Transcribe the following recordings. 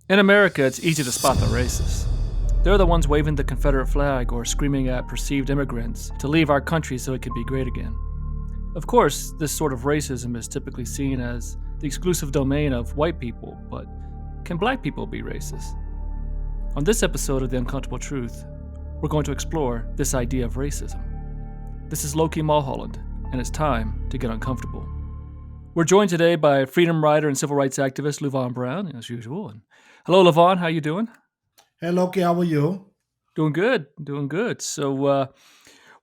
In America, it's easy to spot the racists. They're the ones waving the Confederate flag or screaming at perceived immigrants to leave our country so it can be great again. Of course, this sort of racism is typically seen as the exclusive domain of white people, but can black people be racist? On this episode of The Uncomfortable Truth, we're going to explore this idea of racism. This is Loki Mulholland, and it's time to get uncomfortable. We're joined today by freedom rider and civil rights activist LaVon Brown, as usual. And hello, LaVon. How you doing? Hey Loki, how are you? Doing good. Doing good. So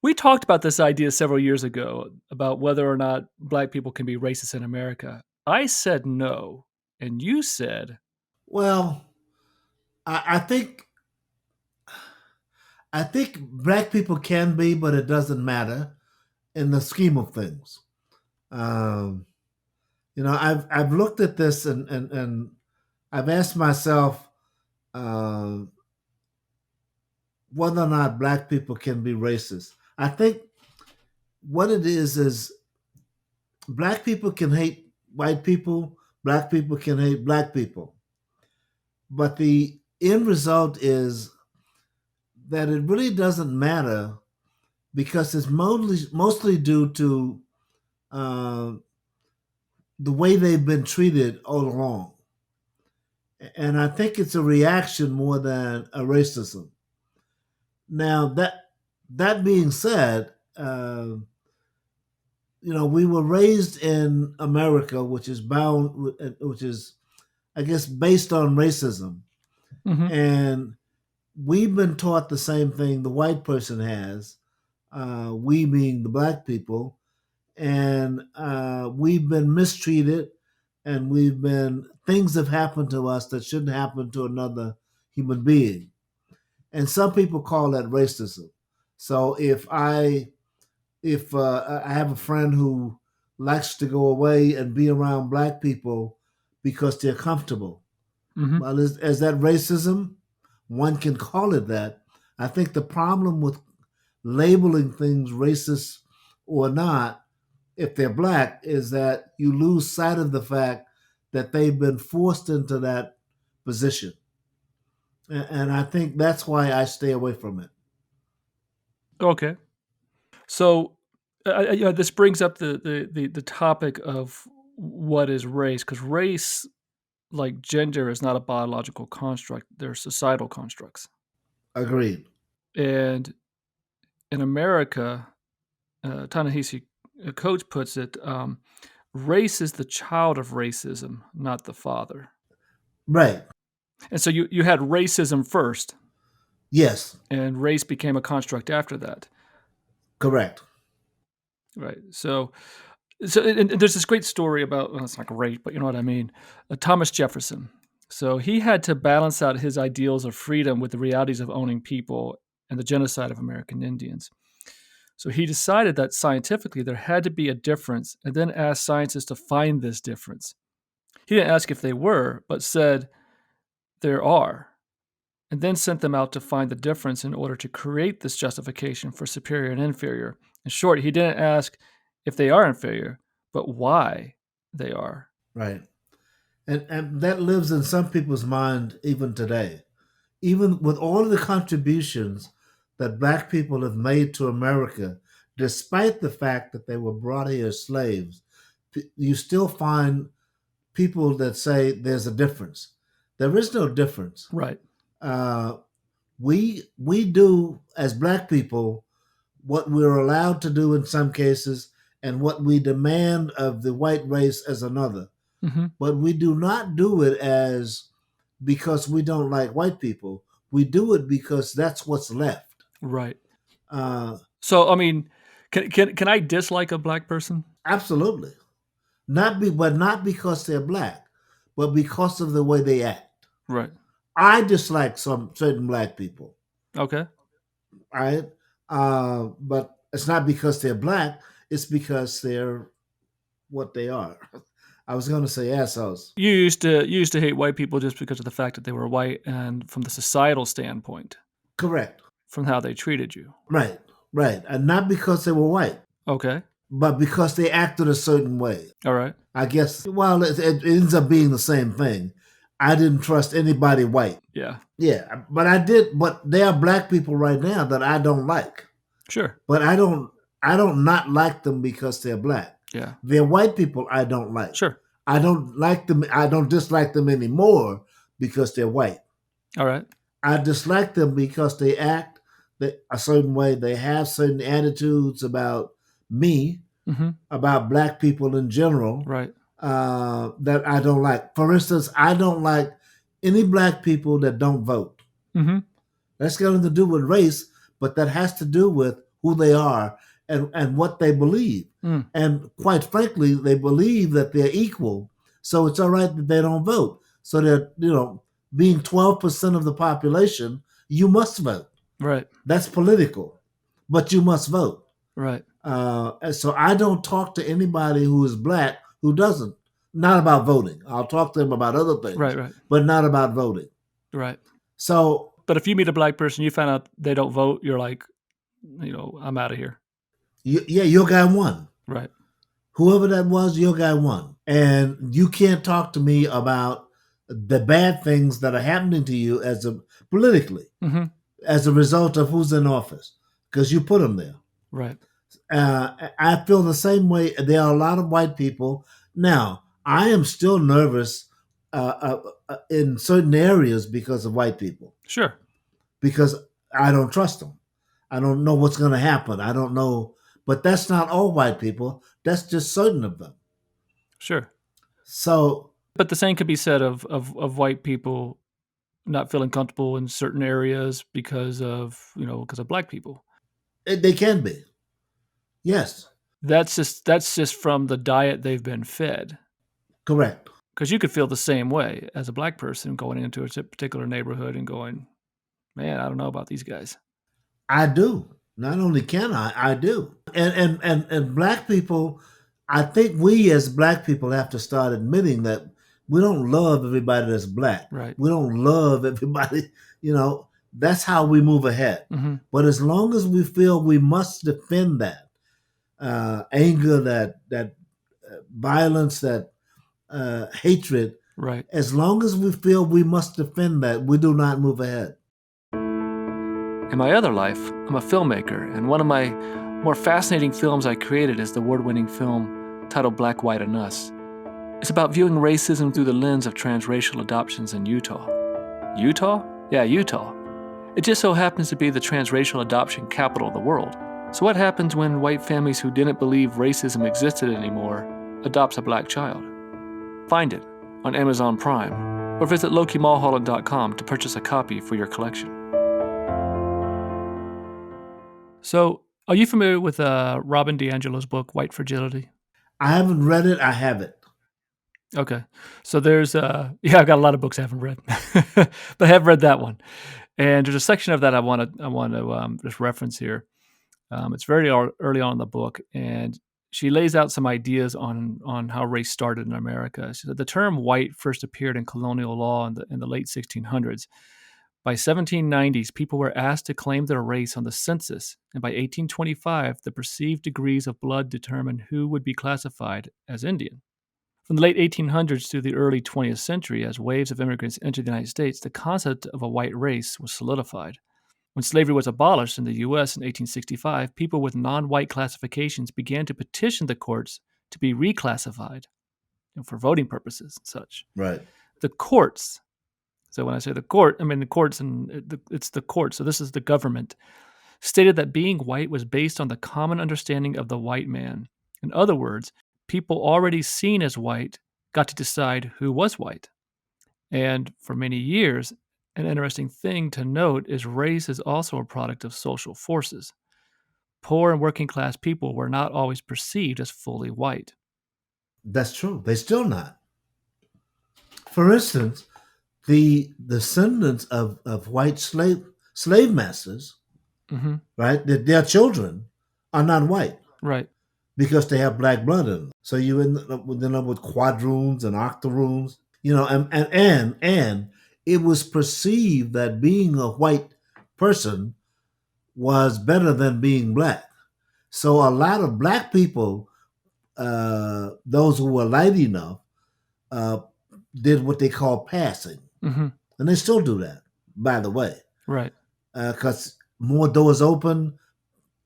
we talked about this idea several years ago about whether or not black people can be racist in America. I said no, and you said, Well, I think black people can be, but it doesn't matter in the scheme of things. Um, I've looked at this and I've asked myself uh, whether or not black people can be racist. I think what it is black people can hate white people, black people can hate black people, but the end result is that it really doesn't matter because it's mostly due to uh, the way they've been treated all along. And I think it's a reaction more than a racism. Now that being said, we were raised in America, which is, I guess, based on racism, mm-hmm. and we've been taught the same thing the white person has. We being the black people, and we've been mistreated, and we've been things have happened to us that shouldn't happen to another human being, and some people call that racism. So if I have a friend who likes to go away and be around black people because they're comfortable, Mm-hmm. well, is that racism? One can call it that. I think the problem with labeling things racist or not, if they're black, is that you lose sight of the fact that they've been forced into that position. And I think that's why I stay away from it. Okay. So this brings up the topic of what is race, because race, like gender, is not a biological construct. They're societal constructs. Agreed. And in America, Ta-Nehisi Coates puts it, race is the child of racism, not the father. Right. And so you had racism first, Yes. and race became a construct after that. Correct. Right. So there's this great story about, well, it's not great, but you know what I mean. Thomas Jefferson. So he had to balance out his ideals of freedom with the realities of owning people and the genocide of American Indians. So he decided that scientifically there had to be a difference, and then asked scientists to find this difference. He didn't ask if they were, but said there are, and then sent them out to find the difference in order to create this justification for superior and inferior. In short, he didn't ask if they are inferior, but why they are. Right. And that lives in some people's mind even today. Even with all of the contributions that black people have made to America, despite the fact that they were brought here as slaves, you still find people that say there's a difference. There is no difference. Right. Uh, we do as black people what we're allowed to do in some cases, and what we demand of the white race as another. Mm-hmm. But we do not do it as because we don't like white people. We do it because that's what's left. Right. Uh, So, I mean, can I dislike a black person? Absolutely, but not because they're black, but because of the way they act. Right. I dislike some certain black people, Okay. right? But it's not because they're black; it's because they're what they are. I was going to say assholes. You used to hate white people just because of the fact that they were white, and from the societal standpoint, Correct. from how they treated you. Right. Right. And not because they were white, Okay. but because they acted a certain way. All right. I guess, well, it ends up being the same thing. I didn't trust anybody white. Yeah. Yeah, but I did. But there are black people right now that I don't like. Sure. But I don't not like them because they're black. Yeah. They're white people I don't like. Sure. I don't like them. I don't dislike them anymore because they're white. All right. I dislike them because they act a certain way. They have certain attitudes about me, Mm-hmm. about black people in general, Right. that I don't like. For instance, I don't like any black people that don't vote. Mm-hmm. That's got nothing to do with race, but that has to do with who they are and what they believe. Mm. And quite frankly, they believe that they're equal. So it's all right that they don't vote. So that, being 12% of the population, you must vote. Right. That's political, but you must vote. Right. And so I don't talk to anybody who is black who doesn't. Not about voting. I'll talk to them about other things, Right. but not about voting. Right. So, But if you meet a black person, you find out they don't vote, you're like, I'm out of here. your guy won. Right. Whoever that was, your guy won. And you can't talk to me about the bad things that are happening to you politically Mm-hmm. as a result of who's in office, because you put them there. Right. I feel the same way. There are a lot of white people. Now, I am still nervous in certain areas because of white people, Sure. because I don't trust them. I don't know what's going to happen. I don't know. But that's not all white people. That's just certain of them. Sure. So, But the same could be said of white people not feeling comfortable in certain areas because of black people. they can be. Yes, That's just from the diet they've been fed. correct. Because you could feel the same way as a black person going into a particular neighborhood and going, man, I don't know about these guys. I do. Not only can I do. And black people, I think we as black people have to start admitting that we don't love everybody that's black. Right. We don't love everybody, that's how we move ahead. Mm-hmm. But as long as we feel we must defend that anger, that violence, that hatred, Right. as long as we feel we must defend that, we do not move ahead. In my other life, I'm a filmmaker, and one of my more fascinating films I created is the award-winning film titled Black, White, and Us. It's about viewing racism through the lens of transracial adoptions in Utah. Utah? Yeah, Utah. It just so happens to be the transracial adoption capital of the world. So what happens when white families who didn't believe racism existed anymore adopts a black child? Find it on Amazon Prime, or visit LokiMulholland.com to purchase a copy for your collection. So, are you familiar with Robin DiAngelo's book, White Fragility? I haven't read it. I have it. Okay. So there's, I've got a lot of books I haven't read, but I have read that one. And there's a section of that I want to just reference here. It's very early on in the book, and she lays out some ideas on how race started in America. She said the term white first appeared in colonial law in the late 1600s. By 1790s, people were asked to claim their race on the census, and by 1825, the perceived degrees of blood determined who would be classified as Indian. From the late 1800s through the early 20th century, as waves of immigrants entered the United States, the concept of a white race was solidified. When slavery was abolished in the U.S. in 1865, people with non-white classifications began to petition the courts to be reclassified for voting purposes and such. Right. The courts, so when I say the court, I mean the courts, and it's the court, so this is the government, stated that being white was based on the common understanding of the white man. In other words, people already seen as white got to decide who was white. And for many years, an interesting thing to note is race is also a product of social forces. Poor and working class people were not always perceived as fully white. That's true. They're still not. For instance, the descendants of white slave masters, Mm-hmm. right? Their children are not white. Right. Because they have black blood in them. So you end up with quadroons and octoroons, and it was perceived that being a white person was better than being black. So a lot of black people, those who were light enough, did what they call passing, Mhm. and they still do that, by the way, Right. because more doors open,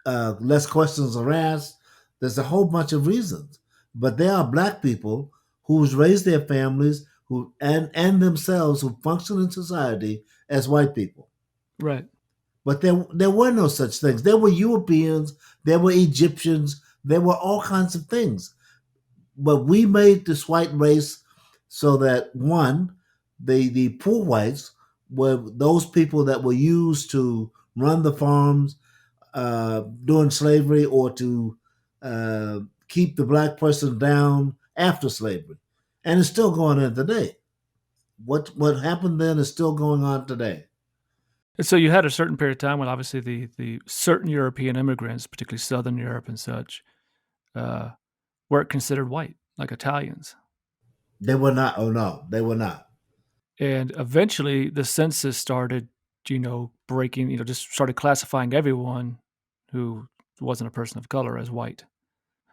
less questions are asked. There's a whole bunch of reasons, but there are black people who's raised their families who and themselves who function in society as white people. Right. But there were no such things. There were Europeans, there were Egyptians, there were all kinds of things. But we made this white race so that one, the poor whites were those people that were used to run the farms during slavery or to uh, keep the black person down after slavery, and it's still going on today. What happened then is still going on today. And so you had a certain period of time when obviously the certain European immigrants, particularly Southern Europe and such, uh, weren't considered white, like Italians. They were not. Oh no, they were not. And eventually the census started, breaking, just started classifying everyone who wasn't a person of color as white.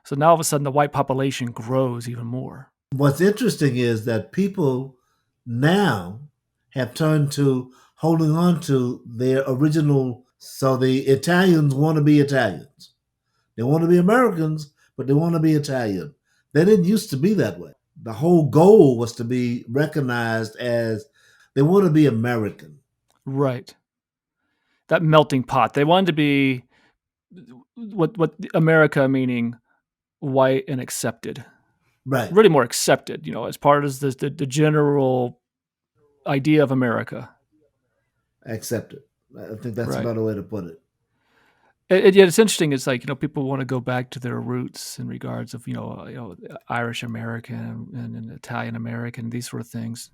So now all of a sudden the white population grows even more. What's interesting is that people now have turned to holding on to their original. So the Italians want to be Italians. They want to be Americans, but they want to be Italian. They didn't used to be that way. The whole goal was to be recognized as they want to be American. Right. That melting pot. They wanted to be what America meaning white and accepted. Right. Really more accepted, as part of the general idea of America. Accept it. I think that's a Right. better way to put it. Yet it's interesting. It's like people want to go back to their roots in regards of Irish American and Italian American, these sort of things,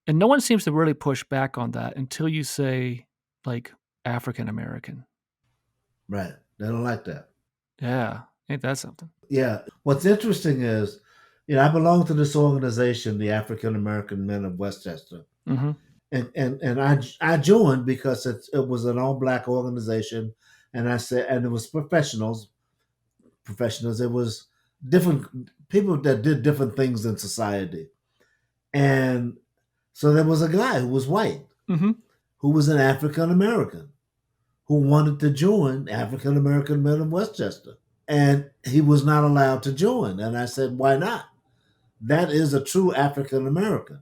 and no one seems to really push back on that until you say like African American. Right. They don't like that. Yeah, ain't that something? Yeah. What's interesting is, I belong to this organization, the African American Men of Westchester. Mm-hmm. And I joined because it was an all black organization, and I said, and it was professionals. It was different people that did different things in society, and so there was a guy who was white, Mm-hmm. who was an African American, who wanted to join African American Men of Westchester, and he was not allowed to join. And I said, why not? That is a true African American.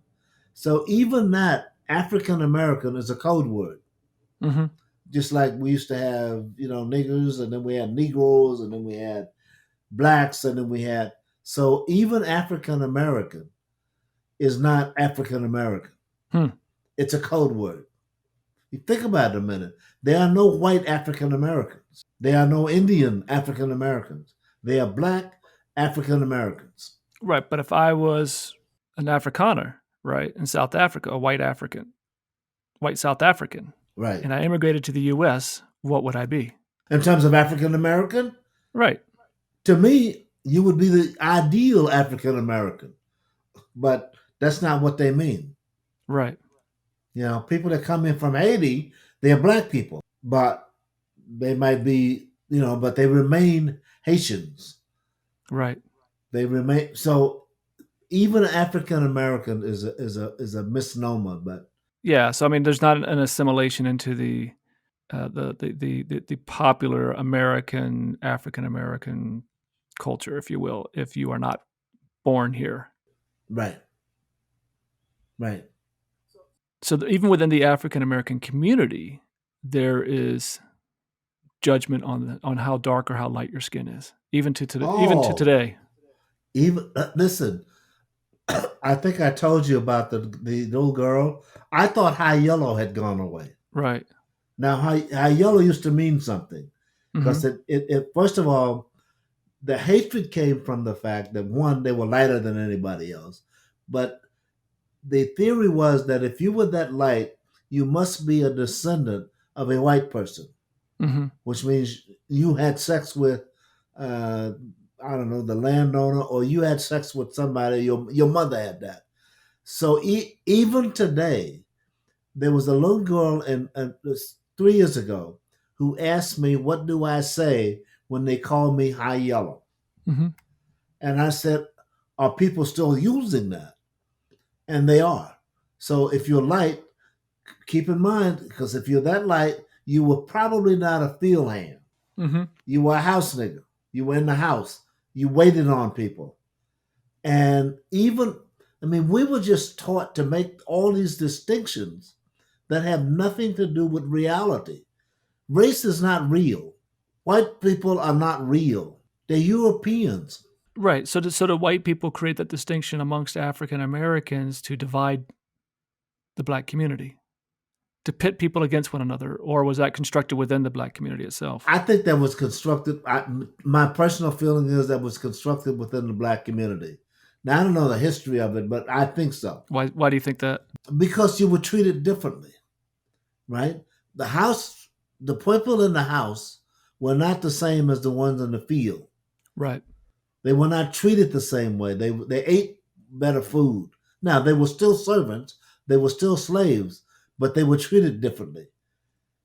So even that African American is a code word. Mm-hmm. Just like we used to have, niggers, and then we had Negroes, and then we had blacks, and then we had. So even African American is not African American. Hmm. It's a code word. You think about it a minute. There are no white African Americans. There are no Indian African Americans. They are black African Americans. Right, but if I was an Afrikaner, right, in South Africa, a white African, white South African, Right. and I immigrated to the U.S., what would I be? In terms of African American, Right. to me, you would be the ideal African American, but that's not what they mean. Right. People that come in from Haiti, they're black people, but they might be, but they remain Haitians. Right. They remain so. Even African American is a misnomer, but Yeah. So I mean, there's not an assimilation into the popular American African American culture, if you will, if you are not born here. right, right. So even within the African American community, there is judgment on how dark or how light your skin is, even to Oh, today. even listen. I think I told you about the little girl. I thought high yellow had gone away. Right. Now high yellow used to mean something Mm-hmm. because it first of all, the hatred came from the fact that one, they were lighter than anybody else, but the theory was that if you were that light, you must be a descendant of a white person, Mm-hmm. which means you had sex with, uh, I don't know, the landowner, or you had sex with somebody. Your mother had that. So even today, there was a little girl 3 years ago who asked me, "What do I say when they call me high yellow?" Mm-hmm. And I said, "Are people still using that?" and they are. So if you're light, keep in mind, because if you're that light, you were probably not a field hand. Mm-hmm. You were a house nigga. You were in the house. You waited on people. And even, I mean, we were just taught to make all these distinctions that have nothing to do with reality. Race is not real. White people are not real. They're Europeans. Right. So the white people create that distinction amongst African Americans to divide the black community, to pit people against one another, or was that constructed within the black community itself? I think that was constructed. My personal feeling is that was constructed within the black community. Now I don't know the history of it, but I think so Why do you think that? because you were treated differently, right? The house, the people in the house were not the same as the ones in the field. Right. They were not treated the same way. They ate better food. Now they were still servants. They were still slaves, but they were treated differently.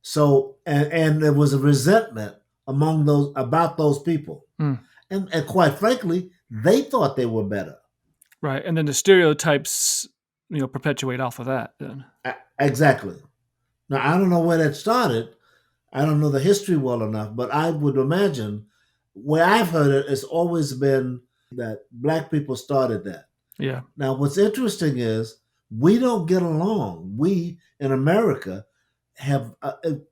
So and there was a resentment among those about those people, Mm. and quite frankly, they thought they were better. Right. And then the stereotypes, perpetuate off of that then. Exactly. Now I don't know where that started. I don't know the history well enough, but I would imagine where I've heard it, it's always been that black people started that. Yeah. Now, what's interesting is we don't get along. We in America have,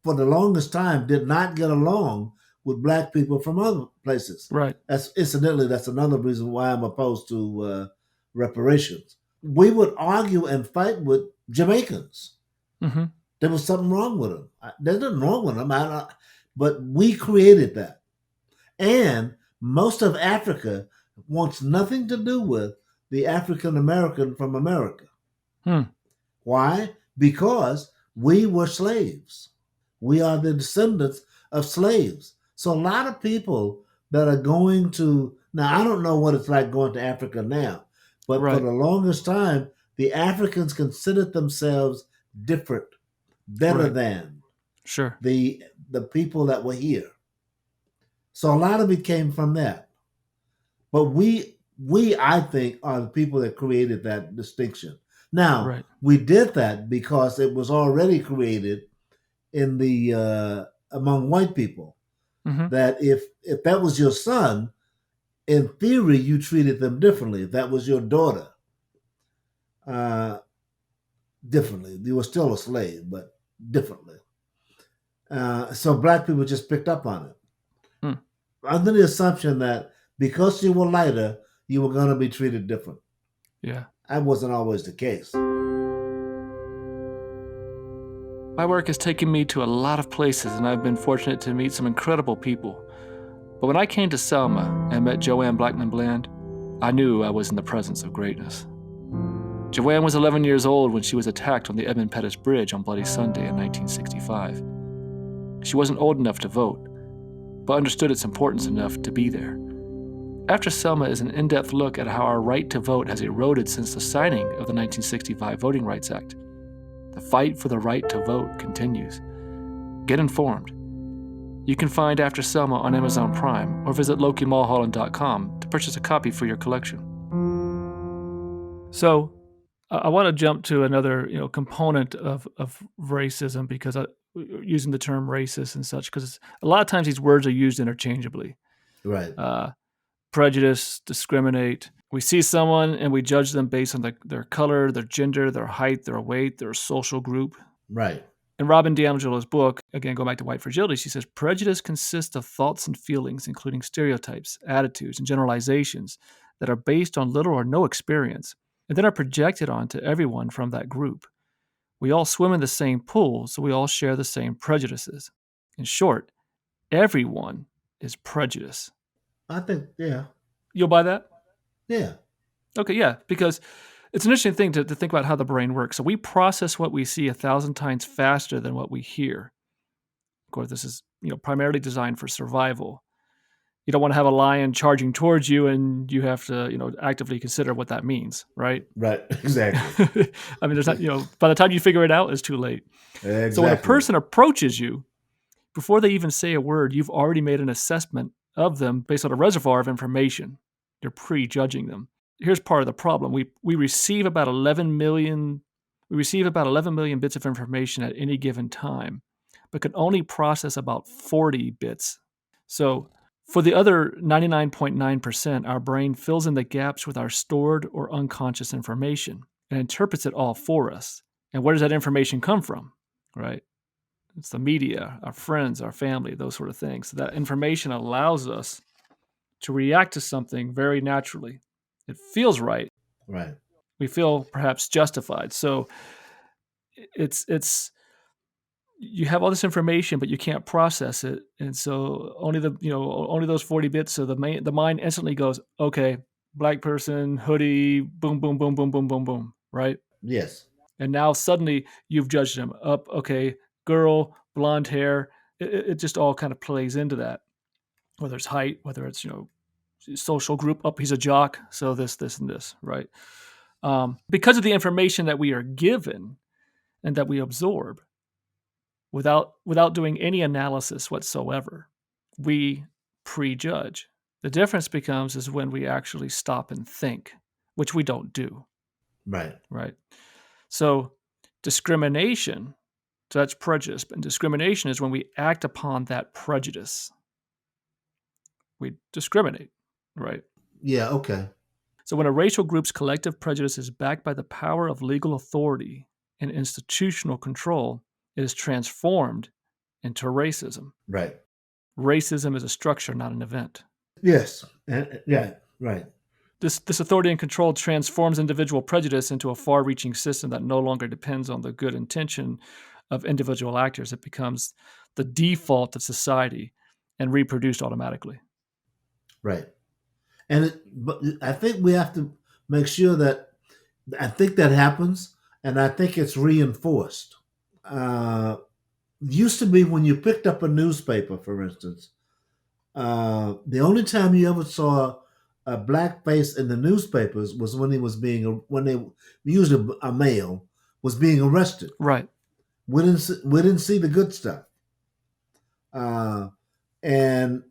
for the longest time, did not get along with black people from other places. Right. That's another reason why I'm opposed to reparations. We would argue and fight with Jamaicans. Mm-hmm. There was something wrong with them. There's nothing wrong with them, but we created that. And most of Africa wants nothing to do with the African American from America. Hmm. Why? Because we were slaves. We are the descendants of slaves. So a lot of people that are going to, now I don't know what it's like going to Africa now, but Right. for the longest time, the Africans considered themselves different, better Right. than Sure. the people that were here. So a lot of it came from that. But we I think are the people that created that distinction. Now, Right. we did that because it was already created in the among white people. Mm-hmm. That if that was your son, in theory you treated them differently. If that was your daughter, differently. You were still a slave, but differently. So black people just picked up on it. Under the assumption that because you were lighter, you were going to be treated different. Yeah. That wasn't always the case. My work has taken me to a lot of places, and I've been fortunate to meet some incredible people. But when I came to Selma and met Joanne Blackman Bland, I knew I was in the presence of greatness. Joanne was 11 years old when she was attacked on the Edmund Pettus Bridge on Bloody Sunday in 1965. She wasn't old enough to vote, but understood its importance enough to be there. After Selma is an in-depth look at how our right to vote has eroded since the signing of the 1965 Voting Rights Act. The fight for the right to vote continues. Get informed. You can find After Selma on Amazon Prime or visit LokiMulholland.com to purchase a copy for your collection. So, I want to jump to another, component of racism, because using the term racist and such, because a lot of times these words are used interchangeably. Right. Prejudice, discriminate. We see someone and we judge them based on their color, their gender, their height, their weight, their social group. Right. In Robin DiAngelo's book, again, going back to White Fragility, she says, prejudice consists of thoughts and feelings, including stereotypes, attitudes, and generalizations that are based on little or no experience, and then are projected onto everyone from that group. We all swim in the same pool, so we all share the same prejudices. In short, everyone is prejudice. I think, yeah. You'll buy that? Yeah. Okay, yeah, because it's an interesting thing to think about how the brain works. So we process what we see 1,000 times faster than what we hear. Of course, this is primarily designed for survival. You don't want to have a lion charging towards you, and you have to actively consider what that means, right? Right. Exactly. I mean, there's not by the time you figure it out, it's too late. Exactly. So when a person approaches you, before they even say a word, you've already made an assessment of them based on a reservoir of information. You're prejudging them. here's part of the problem. We receive about 11 million bits of information at any given time, but can only process about 40 bits. So for the other 99.9%, our brain fills in the gaps with our stored or unconscious information and interprets it all for us. And where does that information come from? Right? It's the media, our friends, our family, those sort of things. So that information allows us to react to something very naturally. It feels right. Right. We feel perhaps justified. So it's you have all this information, but you can't process it, and so only those 40 bits. So the mind instantly goes, okay, black person, hoodie, boom, boom, boom, boom, boom, boom, boom, right? Yes. And now suddenly you've judged them up. Okay, girl, blonde hair. It just all kind of plays into that. Whether it's height, whether it's social group. Up, he's a jock, so this, and this, right? Because of the information that we are given and that we absorb, without doing any analysis whatsoever, we prejudge. The difference becomes is when we actually stop and think, which we don't do. Right. Right. So discrimination, so that's prejudice, and discrimination is when we act upon that prejudice. We discriminate, right? Yeah. Okay. So when a racial group's collective prejudice is backed by the power of legal authority and institutional control, it is transformed into racism. Right. Racism is a structure, not an event. Yes. Yeah. Right. This authority and control transforms individual prejudice into a far-reaching system that no longer depends on the good intention of individual actors. It becomes the default of society and reproduced automatically. Right. But I think we have to make sure that I think that happens, and I think it's reinforced. Used to be when you picked up a newspaper, for instance, the only time you ever saw a black face in the newspapers was when usually a male was being arrested. Right. We didn't see the good stuff, and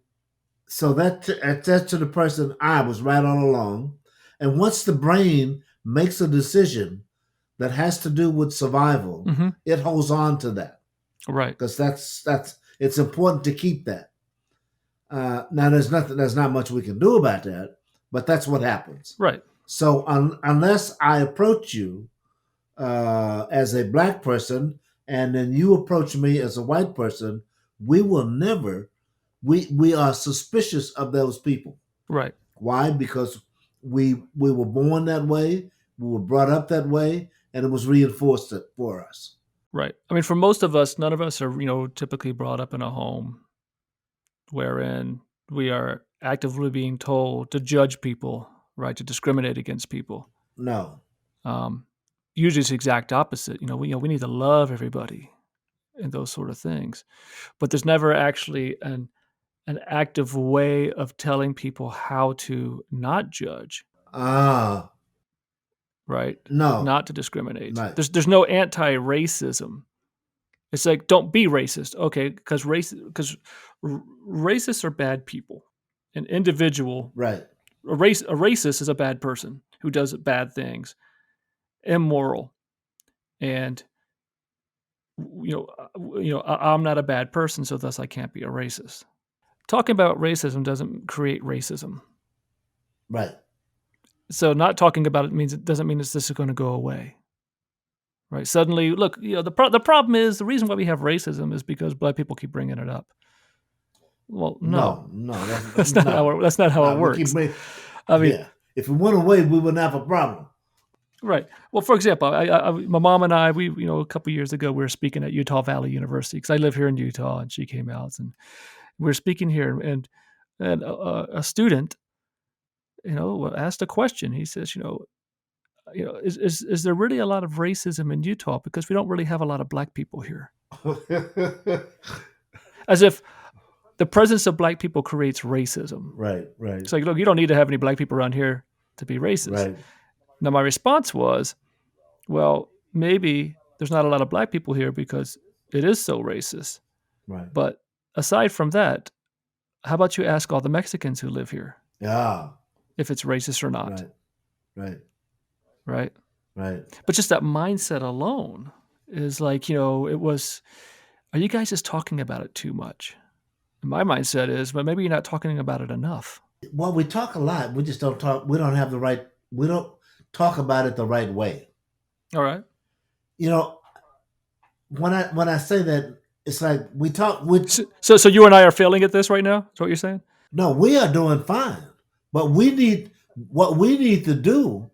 so that to the person I was right all along. And once the brain makes a decision that has to do with survival, Mm-hmm. it holds on to that. Right. Because it's important to keep that. Now there's not much we can do about that, but that's what happens. Right. So unless I approach you as a black person, and then you approach me as a white person, we will never. We are suspicious of those people. Right. Why? Because we were born that way, we were brought up that way, and it was reinforced for us. Right. I mean, for most of us, none of us are, typically brought up in a home wherein we are actively being told to judge people, right, to discriminate against people. No. Usually it's the exact opposite. We need to love everybody and those sort of things. But there's never actually an active way of telling people how to not judge. Right? No. Not to discriminate. Right. There's no anti-racism. It's like, don't be racist. Okay, because racists are bad people. An individual, right. A racist is a bad person who does bad things, immoral, and I'm not a bad person, so thus I can't be a racist. Talking about racism doesn't create racism. Right. So not talking about it doesn't mean this is going to go away. Right. Suddenly, look, the problem is the reason why we have racism is because black people keep bringing it up. Well, no, that's not how it works. I mean, yeah. If it went away, we wouldn't have a problem. Right. Well, for example, my mom and I, a couple years ago, we were speaking at Utah Valley University because I live here in Utah, and she came out, and we were speaking here, and a student, asked a question. He says, is there really a lot of racism in Utah because we don't really have a lot of black people here? As if the presence of black people creates racism. Right. It's like, look, you don't need to have any black people around here to be racist. Right. Now, my response was, well, maybe there's not a lot of black people here because it is so racist. Right. But aside from that, how about you ask all the Mexicans who live here? Yeah. If it's racist or not. Right. right, right? right. But just that mindset alone is like, it was, are you guys just talking about it too much? And my mindset is, but maybe you're not talking about it enough. Well, we talk a lot. We just don't talk. We don't have the right. We don't talk about it the right way. All right. You know, when I say that, it's like we talk. We So you and I are failing at this right now? Is what you're saying? No, we are doing fine, but we need what we need to do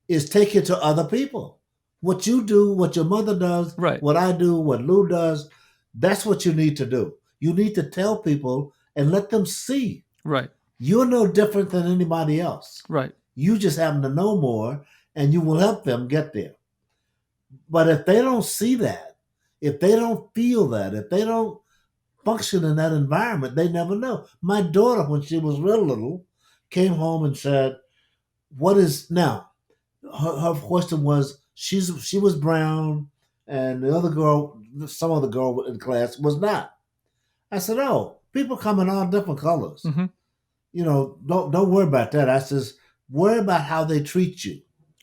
is take it to other people. What you do, what your mother does, Right. what I do, what Lou does, that's what you need to do. You need to tell people and let them see Right. you're no different than anybody else. Right. You just happen to know more and you will help them get there. But if they don't see that, if they don't feel that, if they don't function in that environment, they never know. My daughter, when she was real little, came home and said, "What is now?" Her question was, she was brown, and the other girl, some other girl in class was not. I said, "Oh, people come in all different colors. Hmm. Don't worry about that." I says, "Worry about how they treat you."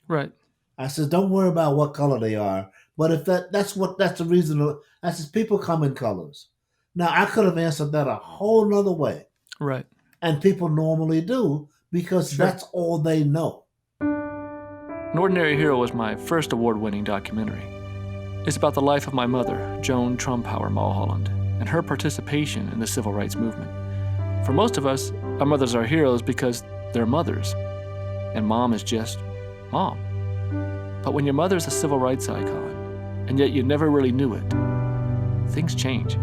Right. I says, "Don't worry about what color they are." But if that's the reason. I says, "People come in colors." Now I could have answered that a whole nother way, Right. and people normally do because Sure. that's all they know. An Ordinary Hero was my first award-winning documentary. It's about the life of my mother, Joan Trumpauer Mulholland, and her participation in the civil rights movement. For most of us, our mothers are heroes because they're mothers, and mom is just mom. But when your mother's a civil rights icon, and yet you never really knew it, things change.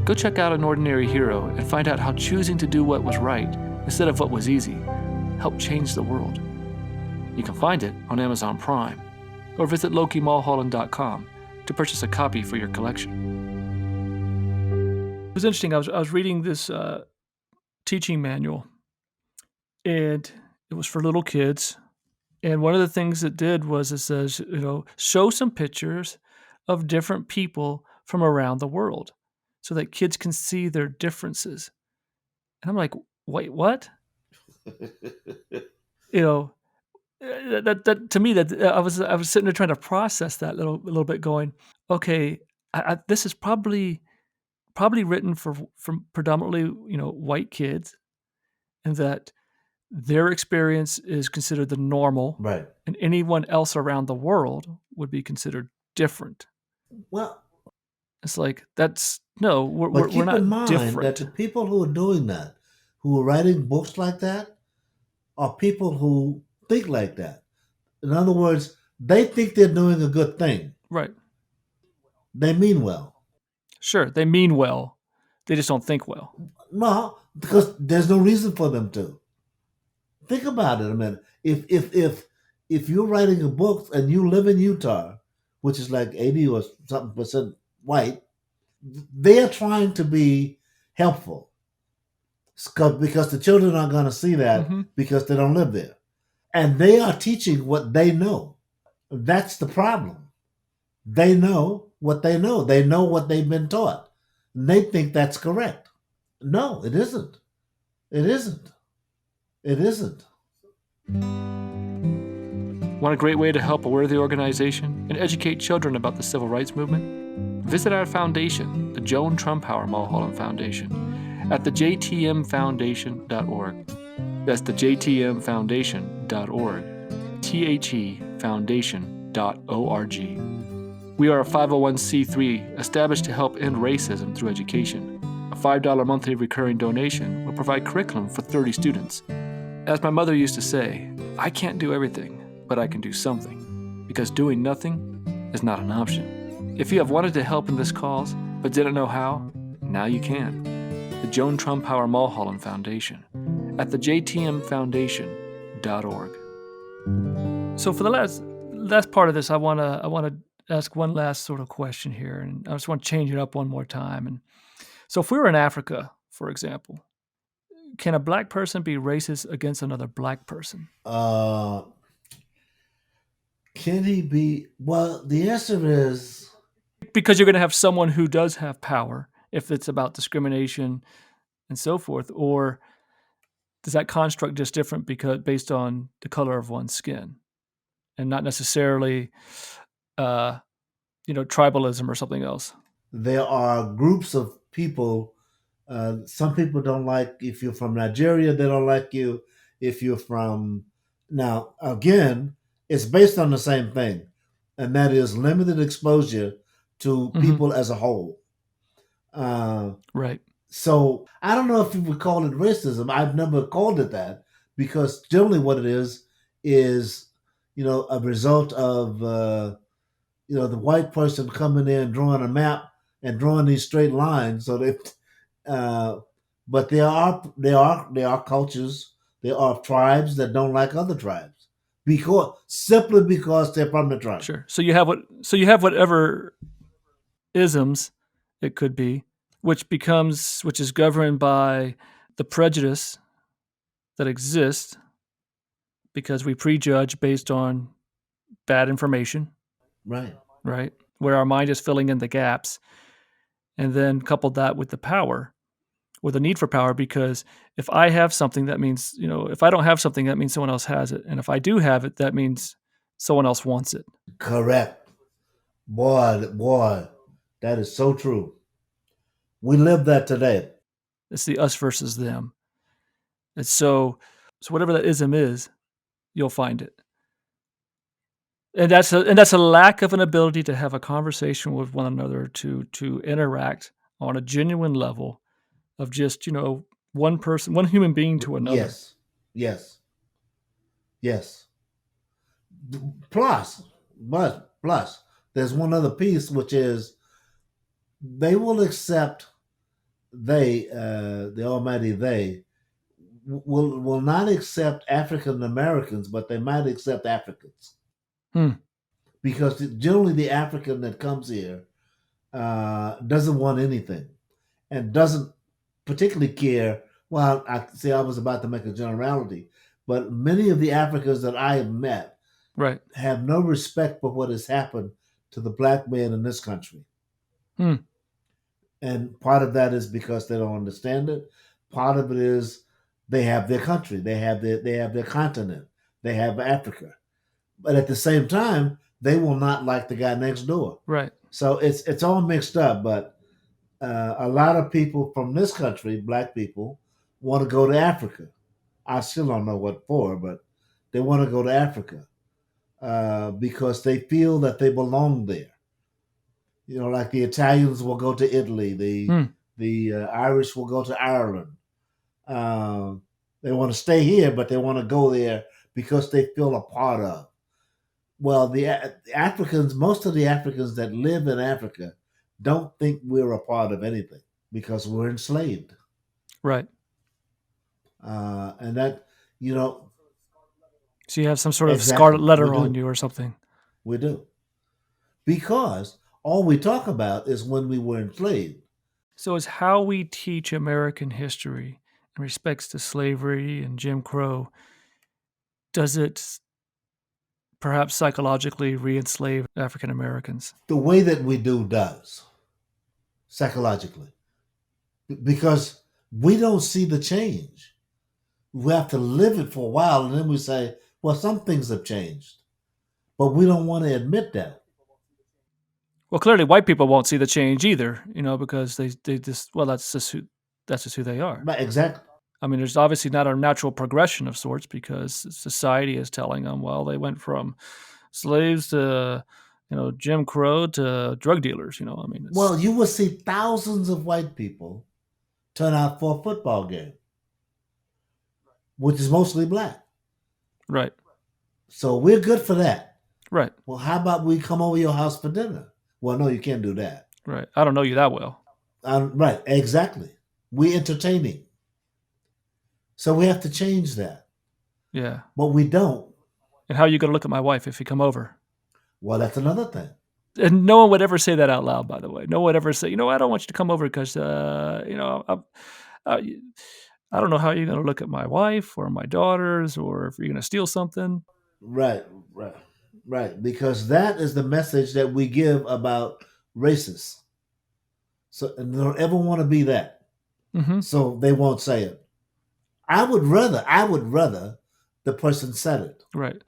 Go check out An Ordinary Hero and find out how choosing to do what was right instead of what was easy helped change the world. You can find it on Amazon Prime, or visit LokiMulholland.com to purchase a copy for your collection. It was interesting. I was reading this teaching manual, and it was for little kids. And one of the things it did was it says, show some pictures of different people from around the world so that kids can see their differences. And I'm like, wait, what? You know, that to me, that I was sitting there trying to process that little bit, going, okay, this is probably written from predominantly white kids, and that their experience is considered the normal, Right. and anyone else around the world would be considered different. Well, It's like that's no, but we're keep in not mind that the different. people who are doing that, who are writing books like that, are people who think like that. In other words, they think they're doing a good thing. Right? They mean well. Sure, they mean well, they just don't think well. No, because there's no reason for them to. Think about it a minute. If you're writing a book and you live in Utah, which is like 80 or something percent white, they're trying to be helpful because the children are going to see that Hmm. because they don't live there. And they are teaching what they know. That's the problem. They know what they know. They know what they've been taught. And they think that's correct. No, it isn't. It isn't. It isn't. Want a great way to help a worthy organization and educate children about the civil rights movement? Visit our foundation, the Joan Trumpauer Mulholland Foundation, at thejtmfoundation.org. That's thejtmfoundation.org. thefoundation.org. We are a 501c3 established to help end racism through education. A $5 monthly recurring donation will provide curriculum for 30 students. As my mother used to say, I can't do everything, but I can do something, because doing nothing is not an option. If you have wanted to help in this cause but didn't know how, now you can. The Joan Trumpauer Mulholland Foundation at thejtmfoundation.org. So for the last part of this, I want to ask one last sort of question here, and I just want to change it up one more time. And so, if we were in Africa, for example, can a black person be racist against another black person? Can he be? Well, the answer is Because you're going to have someone who does have power, if it's about discrimination and so forth, or is that construct just different because based on the color of one's skin and not necessarily, uh, tribalism or something else? There are groups of people. Some people don't like if you're from Nigeria. They don't like you if you're from. Now again, it's based on the same thing, and that is limited exposure to Hmm. people as a whole. Uh, Right. so I don't know if you would call it racism. I've never called it that because generally what it is a result of the white person coming in drawing a map and drawing these straight lines. So they, uh, but there are cultures, there are tribes that don't like other tribes simply because they're from the tribe. Sure. So you have whatever isms it could be, which is governed by the prejudice that exists because we prejudge based on bad information, Right. right? Where our mind is filling in the gaps, and then couple that with the power or the need for power. Because if I have something, that means, if I don't have something, that means someone else has it. And if I do have it, that means someone else wants it. Correct. Boy, that is so true. We live that today. It's the us versus them. And so whatever that ism is, you'll find it. And that's a lack of an ability to have a conversation with one another, to interact on a genuine level of just, one person, one human being to another. Yes, yes, yes. Plus, plus, there's one other piece, which is they will accept the Almighty they, will not accept African Americans, but they might accept Africans Hmm. because generally the African that comes here doesn't want anything and doesn't particularly care. Well, I was about to make a generality, but many of the Africans that I have met Right. have no respect for what has happened to the black man in this country. Hmm. And part of that is because they don't understand it. Part of it is they have their country, they have their continent, they have Africa. But at the same time, they will not like the guy next door. Right. So it's all mixed up. But a lot of people from this country, black people, want to go to Africa. I still don't know what for, but they want to go to Africa because they feel that they belong there. Like the Italians will go to Italy, the Hmm. the Irish will go to Ireland. Uh, they want to stay here, but they want to go there because they feel a part of. Well, the Africans, most of the Africans that live in Africa, don't think we're a part of anything because we're enslaved, Right. and that you know So you have some sort of scarlet exactly we letter on do, you or something. we do because all we talk about is when we were enslaved. So it's how we teach American history in respects to slavery and Jim Crow. Does it perhaps psychologically re-enslave African Americans? The way that we do does psychologically because we don't see the change. We have to live it for a while, and then we say, "Well, some things have changed," but we don't want to admit that. Well, clearly, white people won't see the change either, because they just, well, that's just who they are. But exactly, I mean, there's obviously not a natural progression of sorts because society is telling them, well, they went from slaves to, Jim Crow to drug dealers. I mean, well, you will see thousands of white people turn out for a football game, which is mostly black. right, So we're good for that. right, Well, how about we come over your house for dinner? Well, no, you can't do that. right. I don't know you that well. Right, exactly. We entertaining. So we have to change that. Yeah. But we don't. And how are you going to look at my wife if you come over? Well, that's another thing. And no one would ever say that out loud, by the way. No one would ever say, I don't want you to come over because, I, I don't know how you're going to look at my wife or my daughters or if you're going to steal something. Right, right, right. Because that is the message that we give about racists. So and they don't ever want to be that. Hmm. So they won't say it. I would rather the person said it. Right.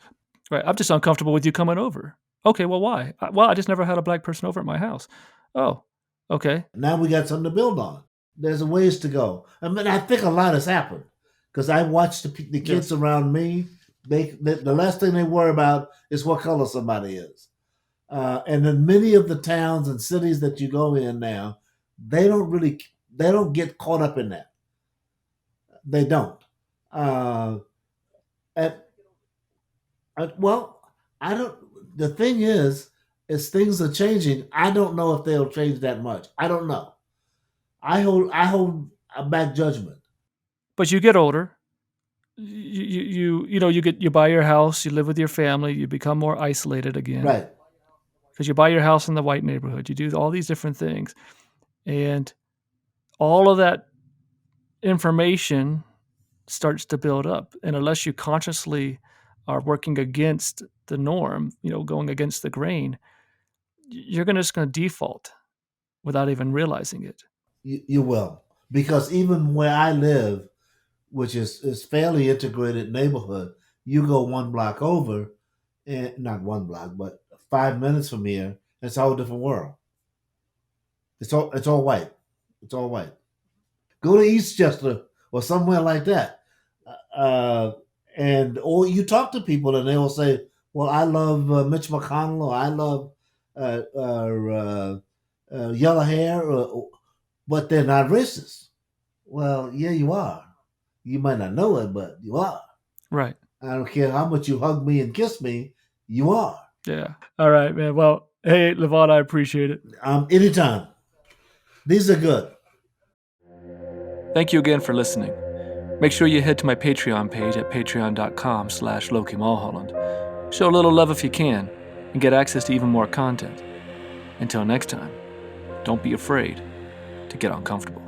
Right. I'm just uncomfortable with you coming over. Okay, well, why? Well, I just never had a black person over at my house. Oh, okay. Now we got something to build on. There's a ways to go. I mean, I think a lot has happened because I watch the kids Yes. around me. The last thing they worry about is what color somebody is. And in many of the towns and cities that you go in now, they don't get caught up in that. They don't. Uh, and, well, I don't. The thing is things are changing. I don't know if they'll change that much. I don't know. I hold a back judgment. But you get older. You buy your house, you live with your family, you become more isolated again Right. because you buy your house in the white neighborhood. You do all these different things, and all of that information starts to build up. And unless you consciously are working against the norm, going against the grain, you're just going to default without even realizing it. You will. Because even where I live, which is fairly integrated neighborhood, you go one block over, and not one block, but 5 minutes from here, it's a whole different world. It's all white. It's all white. Go to Eastchester or somewhere like that, uh, and or you talk to people and they will say, "Well, I love Mitch McConnell, or I love yellow hair," but they're not racist. Well, yeah, you are. You might not know it, but you are. Right. I don't care how much you hug me and kiss me, you are. Yeah. All right, man. Well, hey, Levon, I appreciate it. Anytime. These are good. Thank you again for listening. Make sure you head to my Patreon page at patreon.com/Loki Mulholland. Show a little love if you can, and get access to even more content. Until next time, don't be afraid to get uncomfortable.